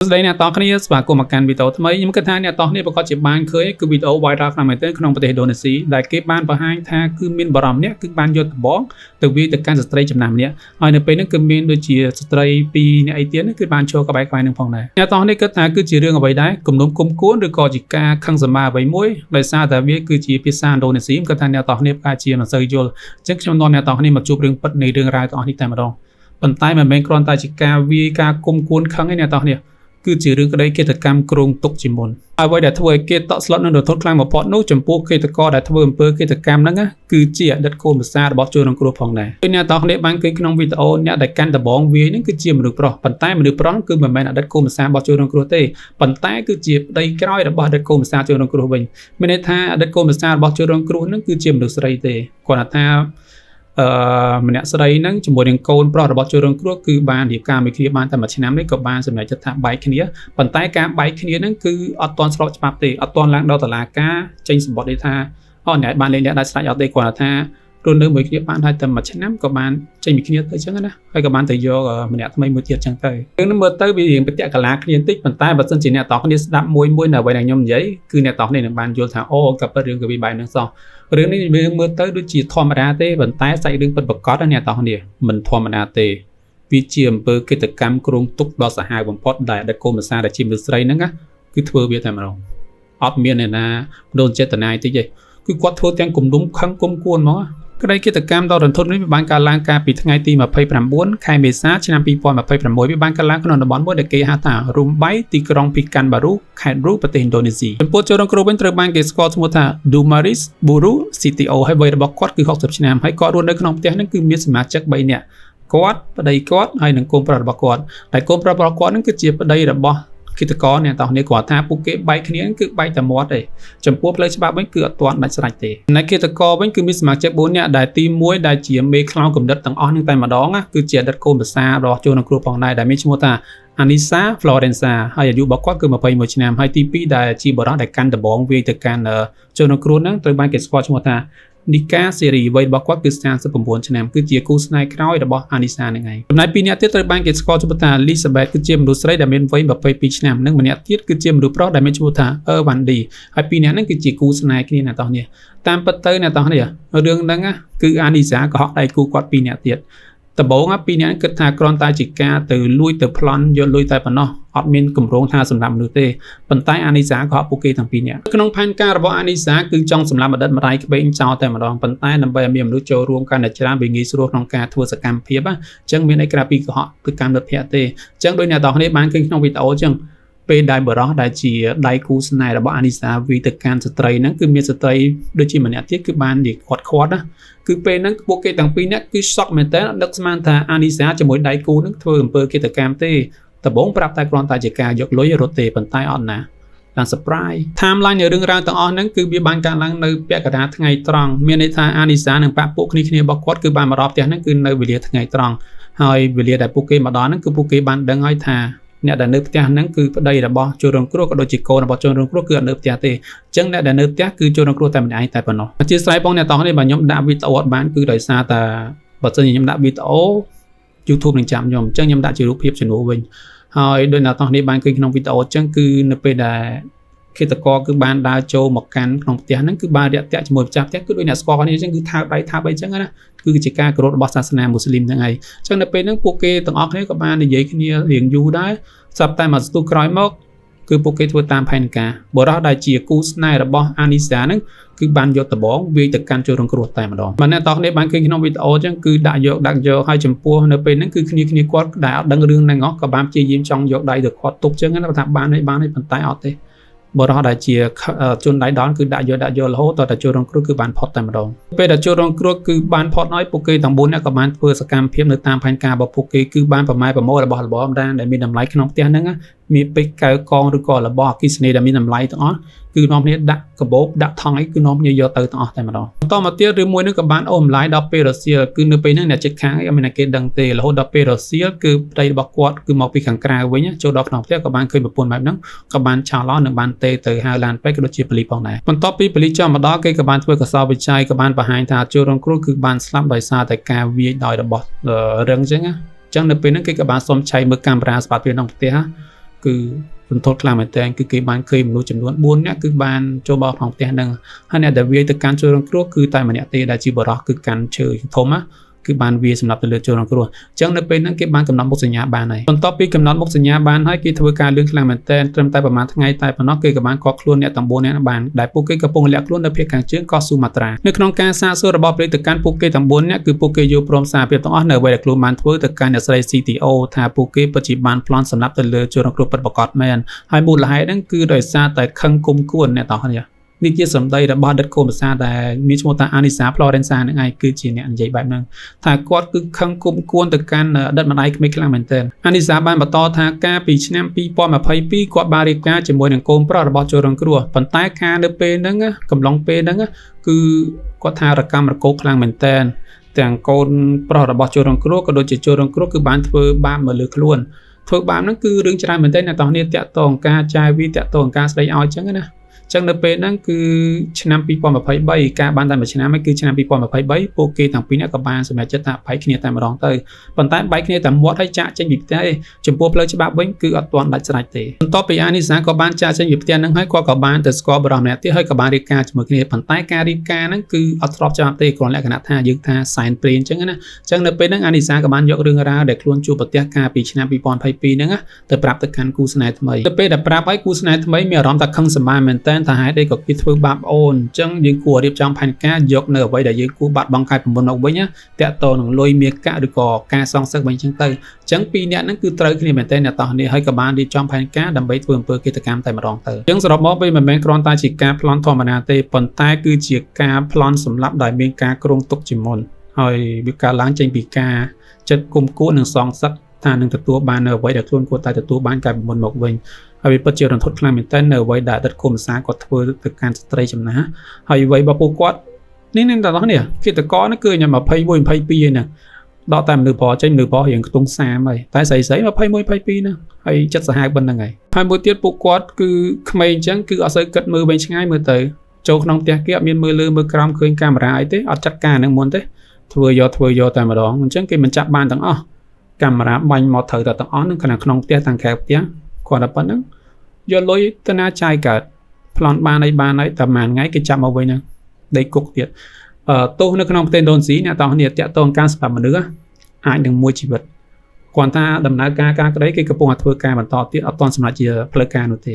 ស្ដីអ្នកតគ្នាស្វាគមន៍មកកាន់វីដេអូថ្មីខ្ញុំគិតថាអ្នកតគ្នាប្រកាសជាបានឃើញគឺវីដេអូ viral ខ្លាំងមែនទែនក្នុងប្រទេសឥណ្ឌូនេស៊ីដែលគេបានបង្ហាញថាគឺមានបារម្ភអ្នកគឺបានយកដំបងទៅវាយទៅកាន់ស្ត្រីចំណាំម្នាក់ហើយនៅពេលហ្នឹងគឺមានដូចជាស្ត្រី2នាក់អីទៀតគឺបានចូលក្បែរៗនឹងផងដែរអ្នកតគ្នាគិតថាគឺជារឿងអ្វីដែរគំនុំគុំគួនឬក៏ជាការខឹងសម្បាអ្វីមួយដោយសារតែវាគឺជាភាសាឥណ្ឌូនេស៊ីខ្ញុំគិតថាអ្នកតគ្នាប្រកាសជាមិនសូវយល់អញ្ចឹងខ្ញុំនាំអ្នកតគ្នាមកជួបរឿងពិតនៃរឿងរ៉ាវទាំងអស់នេះតែម្ដងប៉ុន្តែមិនមែនគ្រាន់តែជាការវាយការគុំគួនខឹងទេអ្នកតគ្នាគឺជារឿងក្តីឃាតកម្មគ្រោងទុកជាមុនអ្វីដែលធ្វើឲ្យគេតក់ស្លុតនឹងរន្ធត់ខ្លាំងបំផុតនោះចំពោះឃាតករដែលធ្វើអំពើឃាតកម្មហ្នឹងគឺជាអតីតកូនប្រសាររបស់ជនរងគ្រោះផងដែរពេលអ្នកនរគ្នាបានឃើញក្នុងវីដេអូអ្នកដែលកាន់ដបងវាយហ្នឹងគឺជាមនុស្សប្រុសប៉ុន្តែមនុស្សប្រុសគឺមិនមែនអតីតកូនប្រសាររបស់ជនរងគ្រោះទេប៉ុន្តែគឺជាប្តីក្រោយរបស់អតីតកូនប្រសារជនរងគ្រោះវិញមានន័យថាអតីតកូនប្រសាររបស់ជនរងគ្រោះហ្នឹងគឺជាមនុស្សស្រីទេគាត់ថាម្នាក់ស្រីហ្នឹងជាមួយនឹងកូនប្រុសរបស់ជនរងគ្រោះគឺបានរៀបការមួយគ្នាបានតែមួយឆ្នាំនេះក៏បានសម្រេចចិត្តថាបែកគ្នាប៉ុន្តែការបែកគ្នាហ្នឹងគឺអត់ទាន់ស្របច្បាប់ទេអត់ទាន់ឡើងដល់តុលាការចេញសម្បត្តិថាអ្នកបានលេងអ្នកដាច់ស្រេចអត់ទេគាត់ថារស់នៅមួយគ្នាបានតែមួយឆ្នាំក៏បានចេញពីគ្នាទៅអញ្ចឹងណាហើយក៏បានទៅយកម្នាក់ថ្មីមួយទៀតអញ្ចឹងទៅរឿងនេះមើលទៅវារៀងប្រតិកលាគ្នាបន្តិចប៉ុន្តែបើសិនជាអ្នកតោះគ្នាស្ដាប់មួយនៅអ្វីដែលខ្ញុំនិយាយគឺអ្នកតោះគ្នានឹងបានយល់ថាអូក៏ពិតរឿងក៏វាបែបហ្នឹងសោះរឿងនេះមើលទៅដូចជាធម្មតាទេប៉ុន្តែសាច់រឿងពិតប្រាកដណាអ្នកតោះគ្នាមិនធម្មតាទេវាជាអំពើឃាតកម្មគ្រោងទុកដ៏សាហាវបំផុតដែលអតីតកូនប្រសារដែលជាមនុស្សស្រីហ្នឹងគឺធ្វើវាតែម្ដងអត់មានអ្នកណាដូនចេតនាតិចទេគឺគាត់ធ្វើទាំងគំនុំខឹងគុំគួនហ្មងក្តីឃាតកម្មដ៏រន្ធត់នេះវាបានកើតឡើងកាលពីថ្ងៃទី29ខែមេសាឆ្នាំ2026វាបានកើតឡើងក្នុងតំបន់មួយដែលគេហៅថារុំបៃទីក្រុងពីកាន់បារូខេត្តរូប្រទេសឥណ្ឌូនេស៊ីចំពោះជនរងគ្រោះវិញត្រូវបានគេស្គាល់ឈ្មោះថា Dumaris Buru CTO ហើយវ័យរបស់គាត់គឺ60ឆ្នាំហើយគាត់រស់នៅក្នុងផ្ទះហ្នឹងគឺមានសមាជិក3នាក់គាត់ប្តីគាត់ហើយនិងកូនប្រុសរបស់គាត់តែកូនប្រុសរបស់គាត់ហ្នឹងគឺជាប្តីរបស់គិតករអ្នកតោះនេះគាត់ថាពួកគេបែកគ្នាគឺបែកតែមាត់ទេចំពោះផ្លូវច្បាប់វិញគឺអត់ទាន់ដាច់ស្រេចទេនៅគិតករវិញគឺមានសមាជិក4នាក់ដែលទី1ដែលជាមេខ្លោងកំណត់ទាំងអស់នឹងតែម្ដងគឺជាអតីតកូនប្រសាររបស់ជនរងគ្រោះផងដែរដែលមានឈ្មោះថា Anissa Florenza ហើយអាយុរបស់គាត់គឺ21ឆ្នាំហើយទី2ដែលជាបរិសុទ្ធដែលកាន់ដបងវាយទៅកាន់ជនរងគ្រោះហ្នឹងត្រូវបានគេស្គាល់ឈ្មោះថានីកាសេរីវ័យរបស់គាត់គឺ39ឆ្នាំគឺជាគូស្នេហ៍ក្រោយរបស់អានីសានឹងឯងចំណែក2នាក់ទៀតត្រូវបានគេស្គាល់ឈ្មោះថា Elizabeth គឺជាមនុស្សស្រីដែលមានវ័យ22ឆ្នាំនិងម្នាក់ទៀតគឺជាមនុស្សប្រុសដែលមានឈ្មោះថា Erwandi ហើយ2នាក់ហ្នឹងគឺជាគូស្នេហ៍គ្នាអ្នកទាំងនេះតាមពិតទៅអ្នកទាំងនេះរឿងហ្នឹងគឺអានីសាក៏ហក់ដៃគូគាត់2នាក់ទៀតដំបូង2នាក់គិតថាគ្រាន់តែជាការទៅលួចទៅប្លន់យកលុយតែប៉ុណ្ណោះអត់មានគម្រោងថាសម្រាប់មនុស្សទេប៉ុន្តែអានីសាក៏ហក់ពួកគេទាំង2នាក់ក្នុងផែនការរបស់អានីសាគឺចង់សម្លាប់អតីតម្ដាយក្មេងចោលតែម្ដងប៉ុន្តែដើម្បីឲ្យមានមនុស្សចូលរួមកាន់តែច្រើនវាងាយស្រួលក្នុងការធ្វើសកម្មភាពអញ្ចឹងមានអីក្រៅពីកុហកទៅកាន់មិត្តភក្តិទេអញ្ចឹងដោយអ្នកទាំងគ្នាបានឃើញក្នុងវីដេអូអញ្ចឹងពេលដែលបរោះដែលជាដៃគូស្នេហ៍របស់អានីសាវាយទៅកាន់ស្ត្រីហ្នឹងគឺមានស្ត្រីដូចជាម្នាក់ទៀតគឺបាននិយាយខាត់ណាគឺពេលហ្នឹងពួកគេទាំងពីរនាក់គឺសក់មែនតើដឹកស្មានថាអានីសាជាមួយដៃគូហ្នឹងធ្វើអំពើឃាតកម្មទេដំបូងប្រាប់តែគ្រាន់តែជាការយកលុយរត់ទេប៉ុន្តែអត់ណាឡើង surprise timeline នៃរឿងរ៉ាវទាំងអស់ហ្នឹងគឺវាបានកើតឡើងនៅពាក់កណ្ដាលថ្ងៃត្រង់មានន័យថាអានីសានិងប៉ាក់ពួកគ្នារបស់គាត់គឺបានមកដល់ផ្ទះហ្នឹងគឺនៅវេលាថ្ងៃត្រង់ហើយវេលាដែលពួកគេមកដល់ហ្នឹងគឺពួកគេបានដឹងហើយថាអ្នកដែលនៅផ្ទះហ្នឹងគឺប្តីរបស់ជនរងគ្រោះក៏ដូចជាកូនរបស់ជនរងគ្រោះគឺអត់នៅផ្ទះទេអញ្ចឹងអ្នកដែលនៅផ្ទះគឺជនរងគ្រោះតែម្នាក់ឯងតែប៉ុណ្ណោះអធិស្ឋានបងអ្នកទាំងនេះបើខ្ញុំដាក់វីដេអូអត់បានគឺដោយសារតែបើសិនជាខ្ញុំដាក់វីដេអូ YouTube នឹងចាំខ្ញុំអញ្ចឹងខ្ញុំដាក់ជារូបភាពជំនួសវិញហើយដោយអ្នកទាំងនេះបានឃើញក្នុងវីដេអូអញ្ចឹងគឺនៅពេលដែលឃាតករគឺបានដើរចូលមកកាន់ក្នុងផ្ទះហ្នឹងគឺបានរាក់ទាក់ជាមួយម្ចាស់ផ្ទះគឺដូចអ្នកស្គាល់គ្នាអញ្ចឹងគឺថើបដៃថើបអីអញ្ចឹងណាគឺជាការគោរពរបស់សាសនាមូស្លីមហ្នឹងឯងអញ្ចឹងនៅពេលហ្នឹងពួកគេទាំងអស់គ្នាក៏បាននិយាយគ្នារៀងយូរដែរស្រាប់តែមកស្ទុះក្រោយមកគឺពួកគេធ្វើតាមផែនការបរិសុទ្ធដែលជាគូស្នេហ៍របស់អានីសាហ្នឹងគឺបានយកដបងវាយទៅកាន់ជនរងគ្រោះតែម្ដងបាទអ្នកទាំងនេះបានឃើញក្នុងវីដេអូអញ្ចឹងគឺដាក់យកហើយចំពោះនៅពេលហ្នឹងគឺគ្នាគាត់ដែលអត់ដឹងរឿងហ្នឹងក៏បានព្យាយាមចង់យកដៃទៅគាត់ទប់អញ្ចឹងណាថាបានហើយប៉ុន្តែអត់ទេបរិសុទ្ធដែលជាជនដៃដនគឺដាក់យករហូតដល់តែជនរងគ្រោះគឺបានផុតតែម្ដងពេលដែលជនរងគ្រោះគឺបានផុតហើយពួកគេទាំង4នាក់ក៏បានធ្វើសកម្មភាពនៅតាមផែនការរបស់ពួកគេគឺបានប្រម៉ែប្រមូលរបស់របរម្ដងដែលមានតម្លៃក្នុងផ្ទះហ្នឹងមានពេជ្រកៅកងឬក៏របស់អគ្គិសនីដែលមានតម្លៃទាំងអស់គឺនាំគ្នាដាក់កាបូបដាក់ថង់អីគឺនាំគ្នាយកទៅទាំងអស់តែម្ដងបន្តមកទៀតឬមួយនឹងក៏បានអូសម្លាយដល់ពេលរសៀលគឺនៅពេលហ្នឹងអ្នកជិតខាងអីអត់មានគេដឹងទេរហូតដល់ពេលរសៀលគឺប្តីរបស់គាត់គឺមកពីខាងក្រៅវិញចូលដល់ក្នុងផ្ទះក៏បានឃើញប្រពន្ធបែបហ្នឹងក៏បានឆោឡោនិងបានទេទៅហៅឡានពេទ្យក៏ដូចជាប៉ូលីសផងដែរបន្ទាប់ពីប៉ូលីសចុះមកដល់គេក៏បានធ្វើកសោវិច័យក៏បានបង្ហាញថាជនរងគ្រោះគឺបានស្លាប់ដោយសារតែការវាយដោយរបស់រឹងអញ្ចឹងនៅពេលហ្នឹងគេក៏បានសុំឆៃមើលកាមេរ៉ាស្បាតពីក្នុងផ្ទះ គឺរន្ធត់ខ្លាំងមែនទែនគឺគេបានឃើញមនុស្សចំនួន4នាក់គឺបានចូលបោះក្នុងផ្ទះហ្នឹងហើយអ្នកដែលវាយទៅកាន់ជនរងគ្រោះគឺតែម្នាក់ទេដែលជាបរិសុទ្ធគឺកាន់ឈើធំណាគឺបានវាសម្រាប់ទៅលើជនរងគ្រោះអញ្ចឹងនៅពេលហ្នឹងគេបានកំណត់មុខសញ្ញាបានហើយបន្ទាប់ពីកំណត់មុខសញ្ញាបានហើយគេធ្វើការលឿនខ្លាំងមែនទែនត្រឹមតែប្រហែលថ្ងៃតែប៉ុណ្ណោះគេក៏បានគាប់ខ្លួនអ្នកទាំង4នាក់បានដែលពួកគេកំពុងលាក់ខ្លួននៅភូមិខាងជើងកោះស៊ូម៉ាត្រានៅក្នុងការសាកសួររបស់ព្រឹត្តិការណ៍ពួកគេទាំង4នាក់គឺពួកគេយល់ព្រមសារភាពទាំងអស់នៅអ្វីដែលខ្លួនបានធ្វើទៅកាន់អ្នកស្រី CTO ថាពួកគេពិតជាបានប្លន់សម្រាប់ទៅលើជនរងគ្រោះពិតប្រាកដមែនហើយមូលហេតុហ្នឹងគឺដោយសារតែខឹងគុំគួនអ្នកទាំងអស់នេះនេះជាសម្ដីរបស់ដិតកូនភាសាដែលមានឈ្មោះថាអានីសា Florence ហ្នឹងឯងគឺជាអ្នកនិយាយបែបហ្នឹងថាគាត់គឺខឹងគុំគួនទៅកាន់ដិតម្ដាយក្មេងខ្លាំងមែនទែនអានីសាបានបន្តថាកាលពីឆ្នាំ2022គាត់បានរៀបការជាមួយនឹងកូនប្រុសរបស់ជនរងគ្រោះប៉ុន្តែការនៅពេលហ្នឹងកំឡុងពេលហ្នឹងគឺគាត់ថារកម្មរកោខ្លាំងមែនទែនទាំងកូនប្រុសរបស់ជនរងគ្រោះក៏ដូចជាជនរងគ្រោះគឺបានធ្វើបាបមកលើខ្លួនធ្វើបាបហ្នឹងគឺរឿងច្រើនមែនទែនអ្នកទាំងនេះតាក់ទងការចាយវាតាក់ទងការស្ដីឲ្យអញ្ចឹងណាចឹងនៅពេលហ្នឹងគឺឆ្នាំ2023ការបានតែមួយឆ្នាំហ្នឹងគឺឆ្នាំ2023ពួកគេទាំងពីរនាក់ក៏បានសម្រេចចិត្តថាបែកគ្នាតែម្ដងទៅប៉ុន្តែបែកគ្នាតែមាត់ហើយចាក់ចេញពីផ្ទះឯងចំពោះផ្លូវច្បាប់វិញគឺអត់ទាន់ដាច់ស្រេចទេបន្ទាប់ពីអានីសាក៏បានចាក់ចេញពីផ្ទះហ្នឹងហើយគាត់ក៏បានទៅស្គាល់បរិសម្នាក់ទៀតហើយក៏បានរៀបការជាមួយគ្នាប៉ុន្តែការរៀបការហ្នឹងគឺអត់ស្របច្បាប់ទេគ្រាន់លក្ខណៈថាយើងថាសែនព្រេនអញ្ចឹងណាចឹងនៅពេលហ្នឹងអានីសាក៏បានយករឿងរ៉ាវដែលខ្លួនជួបប្រទះកាលពីឆ្នាំ2022ហ្នឹងទៅប្រាប់ទៅកាន់គូស្នេហ៍ថ្មីទៅពេលដែលប្រាប់ឲ្យគូស្នេហ៍ថ្មីមានអារម្មណ៍ថាខឹងសម្បាមែនតើថាហេតុអីក៏គេធ្វើបាបអូនអញ្ចឹងយើងគួររៀបចំផែនការយកនៅអ្វីដែលយើងគួរបាត់បង់កាយប្រពន្ធមកវិញតាក់ទងនឹងលុយមាសកាក់ឬក៏ការសងសឹកវិញអញ្ចឹងទៅអញ្ចឹងពីរនាក់ហ្នឹងគឺត្រូវគ្នាមែនតើអ្នកតោះនេះហើយក៏បានរៀបចំផែនការដើម្បីធ្វើអំពើកេតកម្មតែម្ដងទៅអញ្ចឹងសរុបមកវាមិនមែនគ្រាន់តែជាការប្លន់ធម្មតាទេប៉ុន្តែគឺជាការប្លន់សម្រាប់ដែលមានការគ្រោងទុកជាមុនហើយវាកើតឡើងចេញពីការចិត្តគុំគួននិងសងសឹកថានឹងទទួលបាននៅអ្វីដែលខ្លួនគួរតែទទួលបានកាយប្រពន្ធមកវិញហើយវាពិតជារន្ធត់ខ្លាំងមែនទែននៅអ្វីដែលអតីតគុំសាគាត់ធ្វើទៅកាន់ស្ត្រីចំណាស់ហើយអ្វីរបស់ពួកគាត់នេះទាំងអស់នេះគិតតកនេះគឺ21 22ហ្នឹងដល់តែមនុស្សប្រុសចេញមនុស្សប្រុសរៀងខ្ទង់30ហើយតែស្រី21 22ហ្នឹងហើយចិត្តសាហាវប៉ុណ្្នឹងហើយមួយទៀតពួកគាត់គឺក្មេងអញ្ចឹងគឺអត់សូវគិតមើលវែងឆ្ងាយមើលទៅចូលក្នុងផ្ទះគេអត់មានមើលលើមើលក្រោមឃើញកាមេរ៉ាអីទេអត់ចាត់ការហ្នឹងមុនទេធ្វើយកតែម្ដងអញ្ចឹងគេមិនចាប់បានទាំងអស់កាមេរ៉ាបាញ់មកត្រូវតែទាំងអស់ហ្នឹងខណៈក្នុងផ្ទះទាំងក្រៅផ្ទះគាត់តែប៉ុណ្្នឹងយកលុយទៅណាចាយកើតប្លន់បានអីបានហើយតែមួយថ្ងៃគេចាប់មកវិញហ្នឹងដេកគុកទៀតទោសនៅក្នុងប្រទេសឥណ្ឌូនេស៊ីអ្នកទាំងនេះតាក់ទងការសម្លាប់មនុស្សអាចនឹងមួយជីវិតគាត់ថាដំណើរការក្តីគេកំពុងតែធ្វើការបន្តទៀតអត់ទាន់សម្រេចជាផ្លូវការនោះទេ